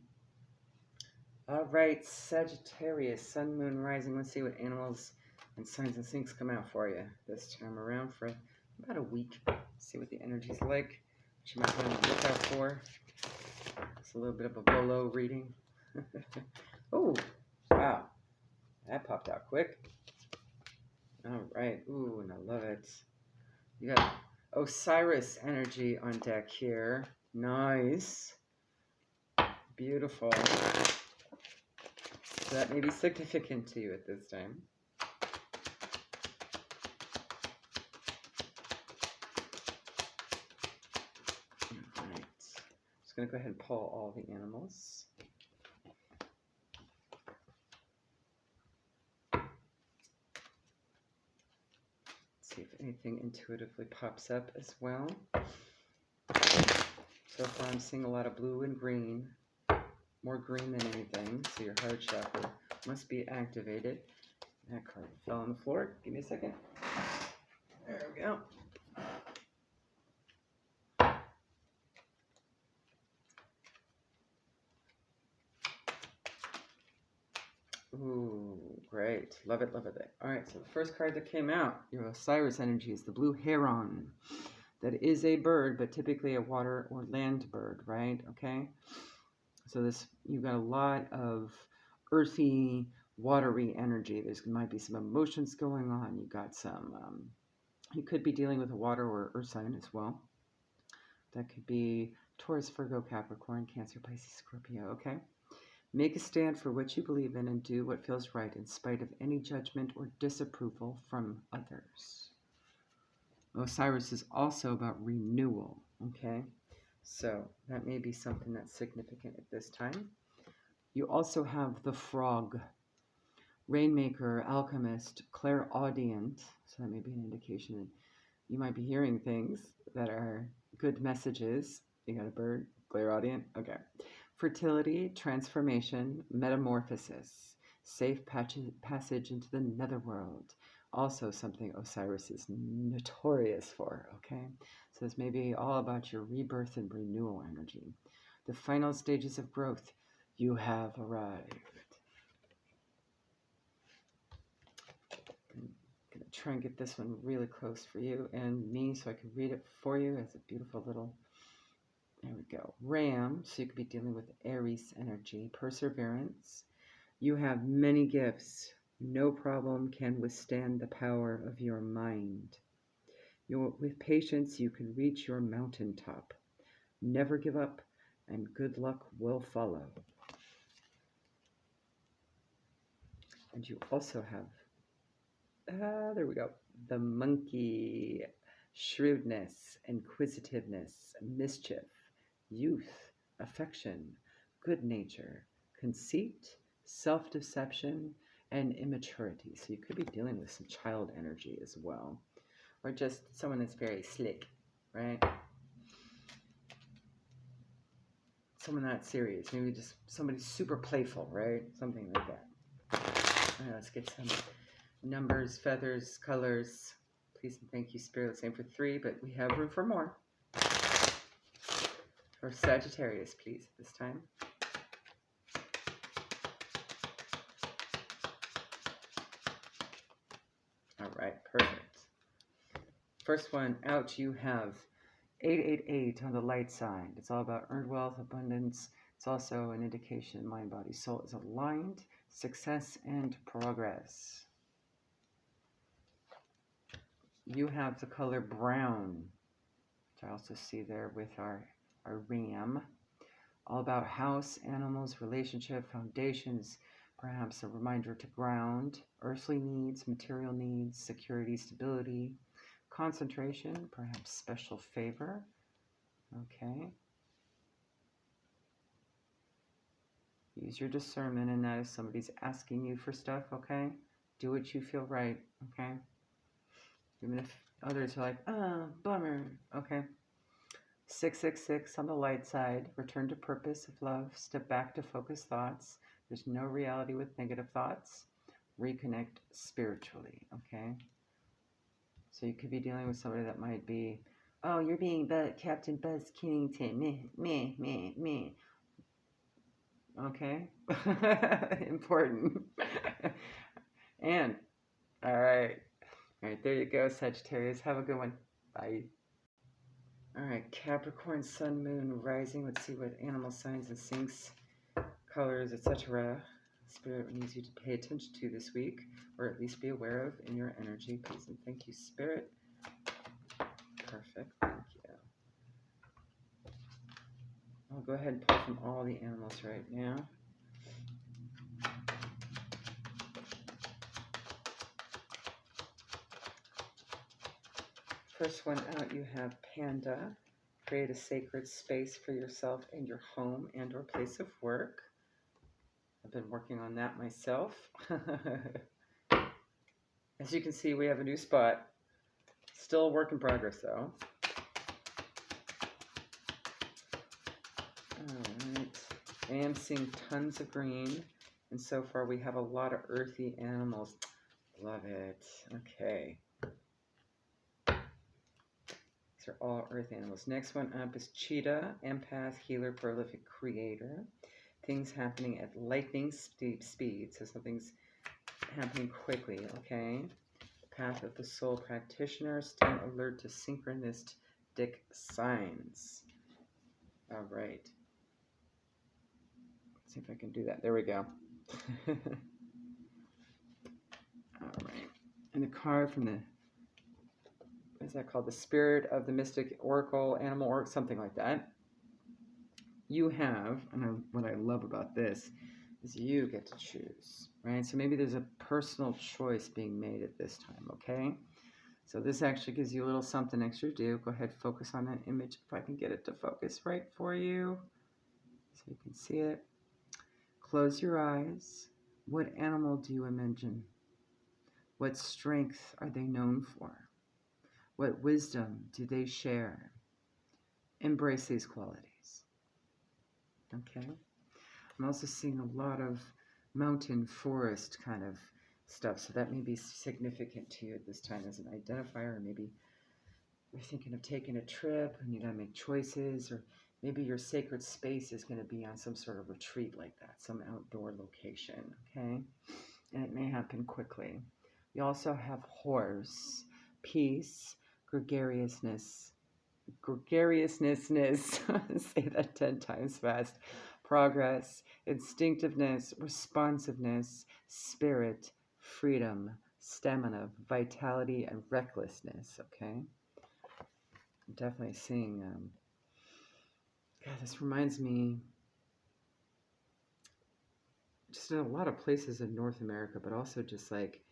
All right, Sagittarius, Sun, Moon, Rising. Let's see what animals and signs and sinks come out for you this time around for about a week. See what the energy's like. What you might want to look out for. It's a little bit of a bolo reading. Oh, wow. That popped out quick. All right. Ooh, and I love it. You got Osiris energy on deck here. Nice. Beautiful. So that may be significant to you at this time. All right. Just going to go ahead and pull all the animals. See if anything intuitively pops up as well. So far I'm seeing a lot of blue and green, more green than anything, so your heart chakra must be activated. That card fell on the floor. Give me a second. There we go. Ooh, great. Love it, love it. All right, so the first card that came out, your Osiris energy, is the blue heron. That is a bird, but typically a water or land bird, right? Okay. So this, you've got a lot of earthy, watery energy. There might be some emotions going on. You got some, you could be dealing with a water or earth sign as well. That could be Taurus, Virgo, Capricorn, Cancer, Pisces, Scorpio, okay? Make a stand for what you believe in and do what feels right in spite of any judgment or disapproval from others. Osiris is also about renewal, okay? So that may be something that's significant at this time. You also have the frog, rainmaker, alchemist, clairaudient. So that may be an indication that you might be hearing things that are good messages. You got a bird, clairaudient, okay. Fertility, transformation, metamorphosis, safe passage into the netherworld. Also something Osiris is notorious for, okay? So this may be all about your rebirth and renewal energy. The final stages of growth, you have arrived. I'm going to try and get this one really close for you and me so I can read it for you. It's a beautiful little There we go. Ram, so you could be dealing with Aries energy. Perseverance. You have many gifts. No problem can withstand the power of your mind. With patience, you can reach your mountaintop. Never give up, and good luck will follow. And you also have, there we go, the monkey. Shrewdness, inquisitiveness, mischief, youth, affection, good nature, conceit, self-deception, and immaturity. So you could be dealing with some child energy as well. Or just someone that's very slick, right? Someone not serious. Maybe just somebody super playful, right? Something like that. All right, let's get some numbers, feathers, colors. Please and thank you, Spirit. Let's aim for 3, but we have room for more. For Sagittarius, please, this time. All right, perfect. First one out, you have 888 on the light side. It's all about earned wealth, abundance. It's also an indication mind, body, soul is aligned, success, and progress. You have the color brown, which I also see there with our ram. All about house, animals, relationship, foundations, perhaps a reminder to ground, earthly needs, material needs, security, stability, concentration, perhaps special favor. Okay. Use your discernment in that if somebody's asking you for stuff, okay? Do what you feel right, okay? Even if others are like, bummer, okay? 666 on the light side, return to purpose of love, step back to focus thoughts. There's no reality with negative thoughts. Reconnect spiritually, okay? So you could be dealing with somebody that might be, oh, you're being Captain Buzz Kennington, me. Okay? Important. And, all right. All right, there you go, Sagittarius. Have a good one. Bye. All right, Capricorn, Sun, Moon, Rising. Let's see what animal signs and sinks, colors, etc. Spirit needs you to pay attention to this week, or at least be aware of in your energy. Please and thank you, Spirit. Perfect, thank you. I'll go ahead and pull from all the animals right now. First one out, you have Panda. Create a sacred space for yourself in your home and or place of work. I've been working on that myself. As you can see, we have a new spot. Still a work in progress, though. All right. I am seeing tons of green, and so far we have a lot of earthy animals. Love it. Okay. These are all earth animals. Next one up is Cheetah, empath, healer, prolific creator. Things happening at lightning speed, so something's happening quickly, okay? Path of the soul practitioner, stay alert to synchronistic signs. All right. Let's see if I can do that. There we go. All right. And the card from the, what is that called? The Spirit of the Mystic Oracle, Animal Oracle, something like that. You have, and what I love about this is you get to choose, right? So maybe there's a personal choice being made at this time, okay? So this actually gives you a little something extra to do. Go ahead, focus on that image if I can get it to focus right for you so you can see it. Close your eyes. What animal do you imagine? What strength are they known for? What wisdom do they share? Embrace these qualities. Okay. I'm also seeing a lot of mountain forest kind of stuff, so that may be significant to you at this time as an identifier, or maybe you're thinking of taking a trip and you got to make choices, or maybe your sacred space is going to be on some sort of retreat like that, some outdoor location, okay? And it may happen quickly. You also have horse, peace, gregariousness, gregariousness, say that 10 times fast, progress, instinctiveness, responsiveness, spirit, freedom, stamina, vitality, and recklessness, okay? I'm definitely seeing, God, this reminds me just in a lot of places in North America, but also just like,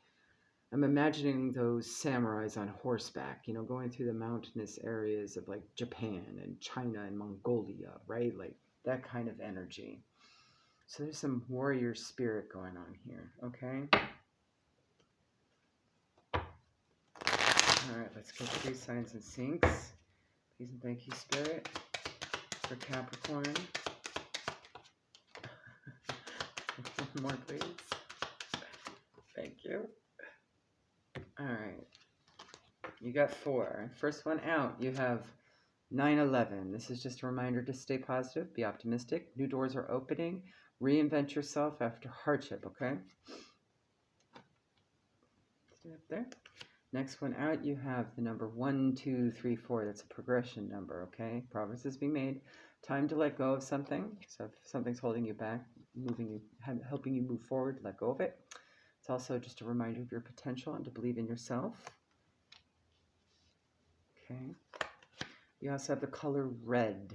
I'm imagining those samurais on horseback, you know, going through the mountainous areas of like Japan and China and Mongolia, right? Like that kind of energy. So there's some warrior spirit going on here, okay? All right, let's get 3 signs and sinks. Please and thank you, Spirit, for Capricorn. One more, please. Thank you. All right. You got 4. First one out, you have 9/11. This is just a reminder to stay positive, be optimistic. New doors are opening. Reinvent yourself after hardship, okay? Stay up there. Next one out, you have the number 1, 2, 3, 4. That's a progression number, okay? Progress is being made. Time to let go of something. So if something's holding you back, helping you move forward, let go of it. It's also just a reminder of your potential and to believe in yourself. Okay. You also have the color red.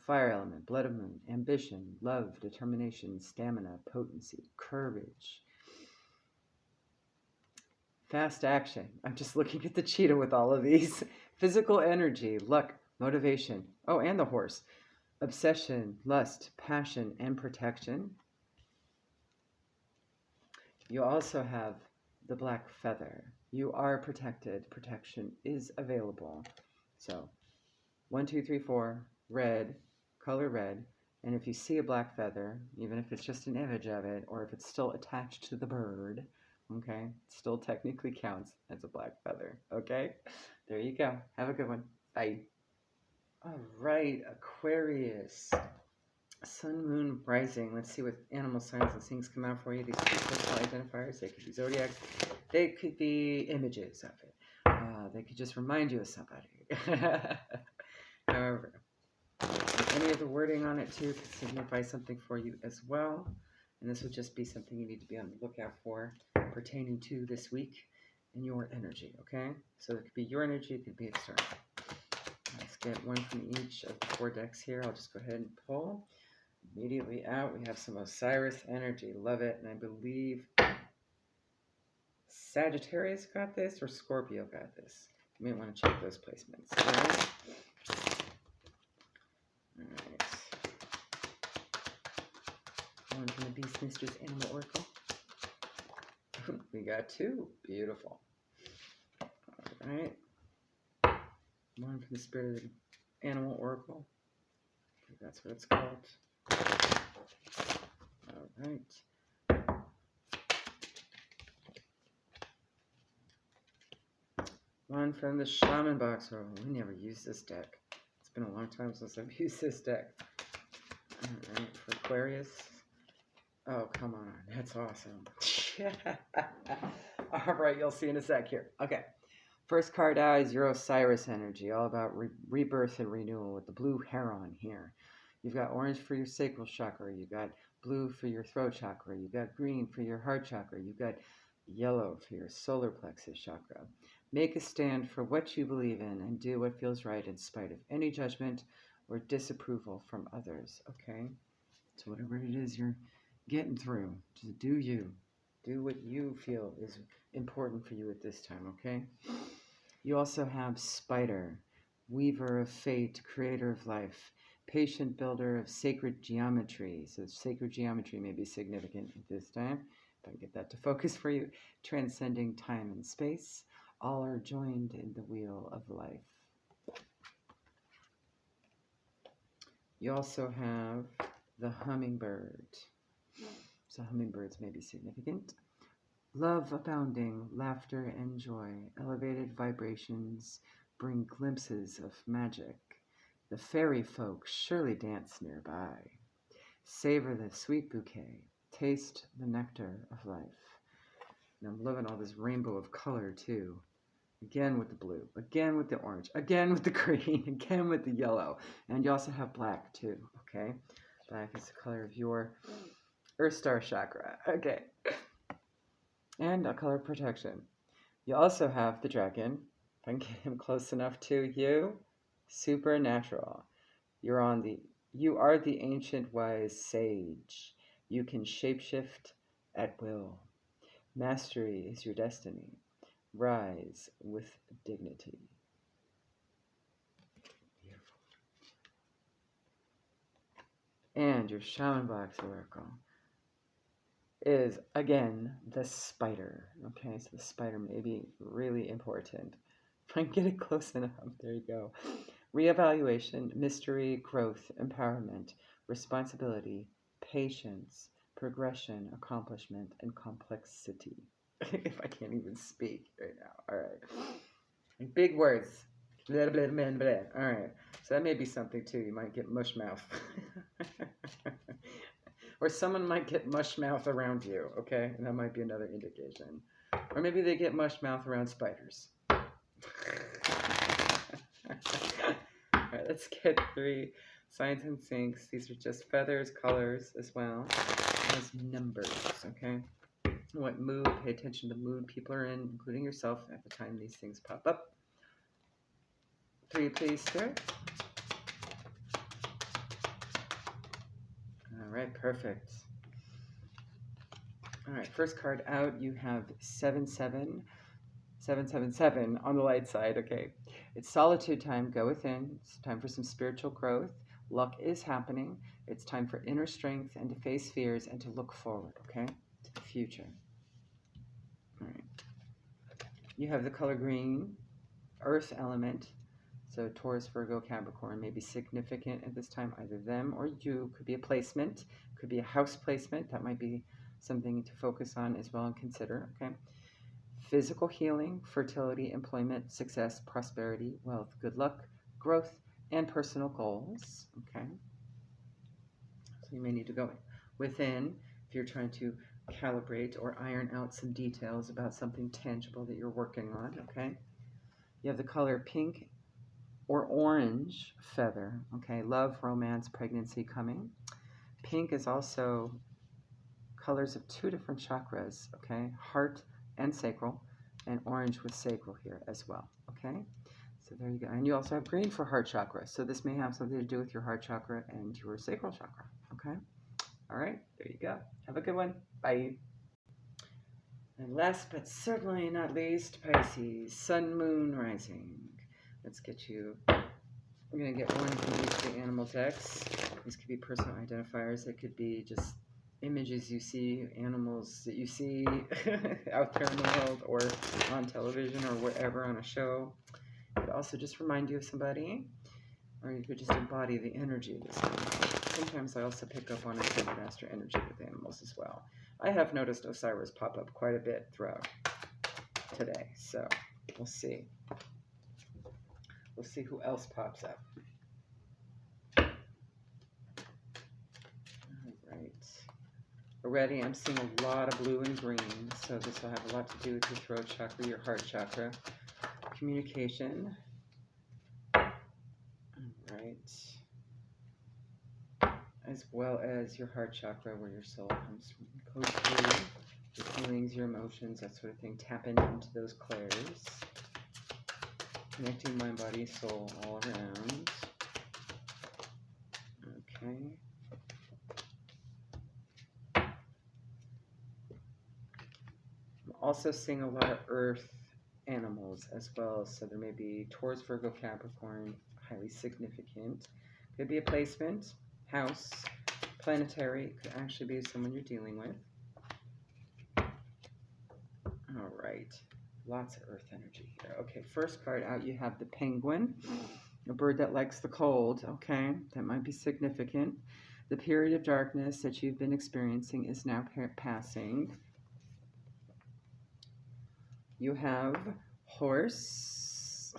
Fire element, blood of moon, ambition, love, determination, stamina, potency, courage. Fast action. I'm just looking at the cheetah with all of these. Physical energy, luck, motivation. Oh, and the horse. Obsession, lust, passion, and protection. You also have the black feather. You are protected. Protection is available. So 1, 2, 3, 4, red, color red. And if you see a black feather, even if it's just an image of it, or if it's still attached to the bird, okay, it still technically counts as a black feather, okay? There you go. Have a good one. Bye. All right, Aquarius. Sun, moon, rising. Let's see what animal signs and things come out for you. These could be personal identifiers. They could be zodiacs. They could be images of it. They could just remind you of somebody. However, any of the wording on it too could signify something for you as well. And this would just be something you need to be on the lookout for pertaining to this week and your energy, okay? So it could be your energy, it could be external. Let's get one from each of the 4 decks here. I'll just go ahead and pull. Immediately out, we have some Osiris energy. Love it. And I believe Sagittarius got this or Scorpio got this. You may want to check those placements. All right. All right. One from the Beast Mistress Animal Oracle. We got 2. Beautiful. All right. One from the Spirit of the Animal Oracle. I think that's what it's called. All right. One from the Shaman box. Oh, we never used this deck. It's been a long time since I've used this deck. All right, for Aquarius. Oh, come on. That's awesome. All right, you'll see in a sec here. Okay. First card out is your Osiris energy, all about rebirth and renewal with the blue heron here. You've got orange for your sacral chakra. You've got blue for your throat chakra. You've got green for your heart chakra. You've got yellow for your solar plexus chakra. Make a stand for what you believe in and do what feels right in spite of any judgment or disapproval from others, okay? So whatever it is you're getting through, just do you. Do what you feel is important for you at this time, okay? You also have Spider, weaver of fate, creator of life, patient builder of sacred geometry. So sacred geometry may be significant at this time. If I can get that to focus for you. Transcending time and space. All are joined in the wheel of life. You also have the hummingbird. So hummingbirds may be significant. Love abounding, laughter and joy, elevated vibrations bring glimpses of magic. The fairy folk surely dance nearby. Savor the sweet bouquet, taste the nectar of life. And I'm loving all this rainbow of color too. again with the blue, again with the orange, again with the green, again with the yellow. And you also have black too, okay? Black is the color of your Earth Star chakra, okay? And a color of protection. You also have the dragon. If I can get him close enough to you, supernatural. You are the ancient wise sage. You can shapeshift at will. Mastery is your destiny. Rise with dignity. Beautiful. And your shaman box oracle is again the spider. Okay, so the spider may be really important. If I can get it close enough, there you go. Reevaluation, mystery, growth, empowerment, responsibility, patience, progression, accomplishment, and complexity. If I can't even speak right now. All right. Big words. Blah, blah, blah, blah. All right. So that may be something too. You might get mush mouth. Or someone might get mush mouth around you, okay? And that might be another indication. Or maybe they get mush mouth around spiders. All right, let's get 3 signs and sinks. These are just feathers, colors as well as numbers, okay? What mood? Pay attention to the mood people are in, including yourself, at the time these things pop up. 3, please, Spirit. All right, perfect. All right, first card out, you have 777 on the light side, okay? It's solitude time, go within. It's time for some spiritual growth. Luck is happening. It's time for inner strength and to face fears and to look forward, okay? To the future. All right. You have the color green, earth element. So Taurus, Virgo, Capricorn may be significant at this time. Either them or you. Could be a placement. Could be a house placement. That might be something to focus on as well and consider, okay? Physical healing, fertility, employment, success, prosperity, wealth, good luck, growth, and personal goals, okay? So you may need to go within if you're trying to calibrate or iron out some details about something tangible that you're working on, okay? You have the color pink or orange feather, okay? Love, romance, pregnancy coming. Pink is also colors of 2 different chakras, okay? Heart and sacral, and orange with sacral here as well, okay? So there you go. And you also have green for heart chakra. So this may have something to do with your heart chakra and your sacral chakra, okay? All right, there you go. Have a good one. Bye. And last but certainly not least, Pisces, sun, moon, rising. Let's get you. I'm going to get one from each of the animal decks. These could be personal identifiers. It could be just images you see, animals that you see out there in the world or on television or wherever on a show. It could also just remind you of somebody, or you could just embody the energy of this animal. Sometimes I also pick up on ascended master energy with animals as well. I have noticed Osiris pop up quite a bit throughout today, so we'll see. We'll see who else pops up. Already I'm seeing a lot of blue and green, so this will have a lot to do with your throat chakra, your heart chakra, communication. All right. As well as your heart chakra, where your soul comes from, goes through, your feelings, your emotions, that sort of thing. Tap into those clairs. Connecting mind, body, soul all around. Okay. Also seeing a lot of earth animals as well, so there may be Taurus, Virgo, Capricorn, highly significant. Could be a placement, house, planetary, could actually be someone you're dealing with. All right, lots of earth energy here. Okay, first card out, you have the penguin, a bird that likes the cold. Okay, that might be significant. The period of darkness that you've been experiencing is now passing. You have horse,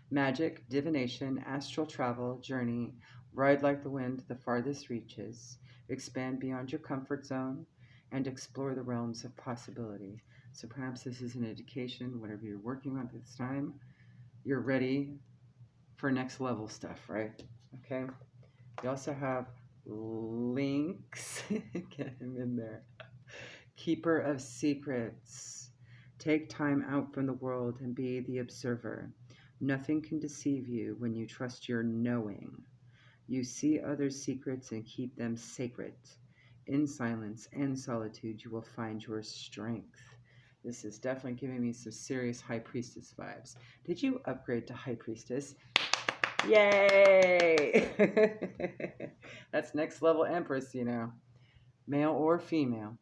magic, divination, astral travel, journey, ride like the wind, the farthest reaches, expand beyond your comfort zone, and explore the realms of possibility. So perhaps this is an indication, whatever you're working on at this time, you're ready for next level stuff, right? Okay. You also have Lynx. Get him in there. Keeper of secrets. Take time out from the world and be the observer. Nothing can deceive you when you trust your knowing. You see others' secrets and keep them sacred. In silence and solitude, you will find your strength. This is definitely giving me some serious High Priestess vibes. Did you upgrade to High Priestess? Yay! That's next level Empress, you know. Male or female.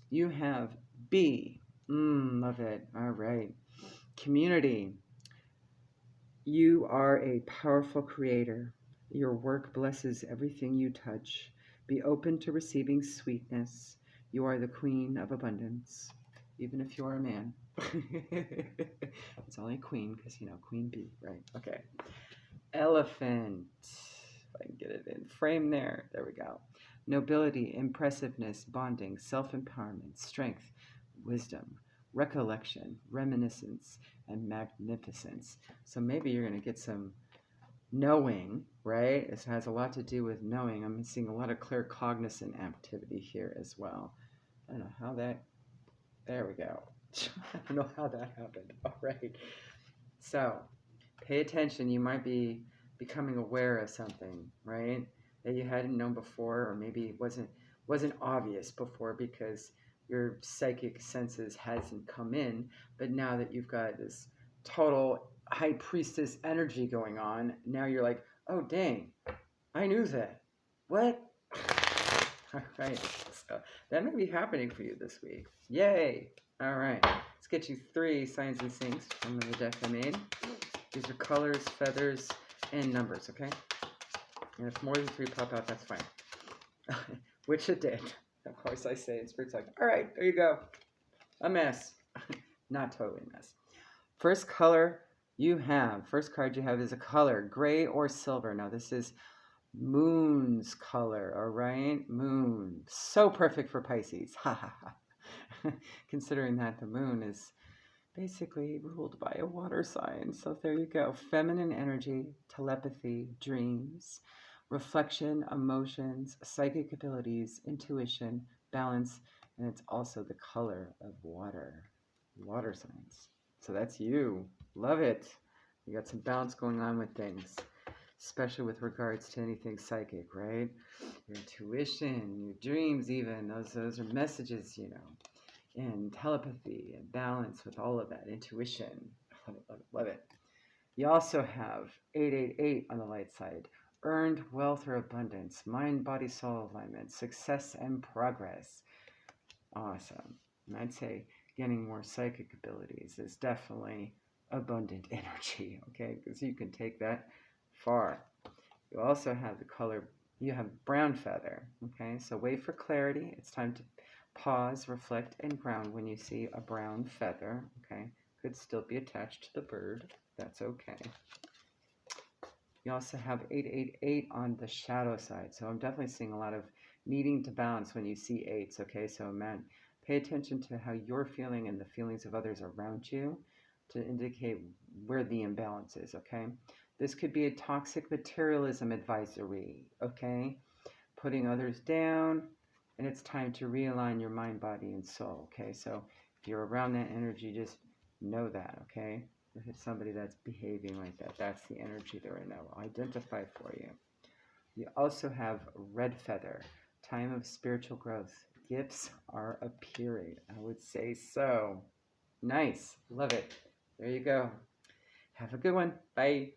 You have B. Love it. All right. Community. You are a powerful creator. Your work blesses everything you touch. Be open to receiving sweetness. You are the queen of abundance, even if you are a man. It's only queen because, you know, queen bee, right? Okay. Elephant. If I can get it in frame there. There we go. Nobility, impressiveness, bonding, self-empowerment, strength, wisdom, recollection, reminiscence, and magnificence. So maybe you're going to get some knowing, right? It has a lot to do with knowing. I'm seeing a lot of claircognizant activity here as well. I don't know how that, there we go. I don't know how that happened. All right. So pay attention. You might be becoming aware of something, right? That you hadn't known before, or maybe it wasn't obvious before because your psychic senses hasn't come in. But now that you've got this total High Priestess energy going on, now you're like, oh dang, I knew that. What? All right. So that may be happening for you this week. Yay! All right. Let's get you 3 signs and things from the deck I made. These are colors, feathers, and numbers, okay? And if more than 3 pop out, that's fine. Which it did. Of course I say it. Spirit's like, all right, there you go. A mess. Not totally a mess. First color you have, first card you have is a color, gray or silver. Now this is Moon's color, all right? Moon. So perfect for Pisces. Ha ha ha. Considering that the moon is basically ruled by a water sign. So there you go. Feminine energy, telepathy, dreams, reflection, emotions, psychic abilities, intuition, balance, and it's also the color of water. Water signs. So that's you. Love it. You got some balance going on with things, especially with regards to anything psychic, right? Your intuition, your dreams even, those are messages, you know. And telepathy and balance with all of that, intuition. Love it, love it, love it. You also have 888 on the light side. Earned wealth or abundance, mind, body, soul alignment, success and progress. Awesome. And I'd say getting more psychic abilities is definitely abundant energy, okay? Because you can take that far. You also have the color, you have brown feather, okay? So wait for clarity. It's time to pause, reflect, and ground when you see a brown feather, okay? Could still be attached to the bird. That's okay. You also have 888 on the shadow side. So I'm definitely seeing a lot of needing to balance when you see 8s, okay? So man, pay attention to how you're feeling and the feelings of others around you to indicate where the imbalance is, okay? This could be a toxic materialism advisory, okay? Putting others down, and it's time to realign your mind, body, and soul, okay? So if you're around that energy, just know that, okay? If it's somebody that's behaving like that, that's the energy they're in. That will identify for you. You also have red feather, time of spiritual growth. Gifts are appearing. I would say so. Nice. Love it. There you go. Have a good one. Bye.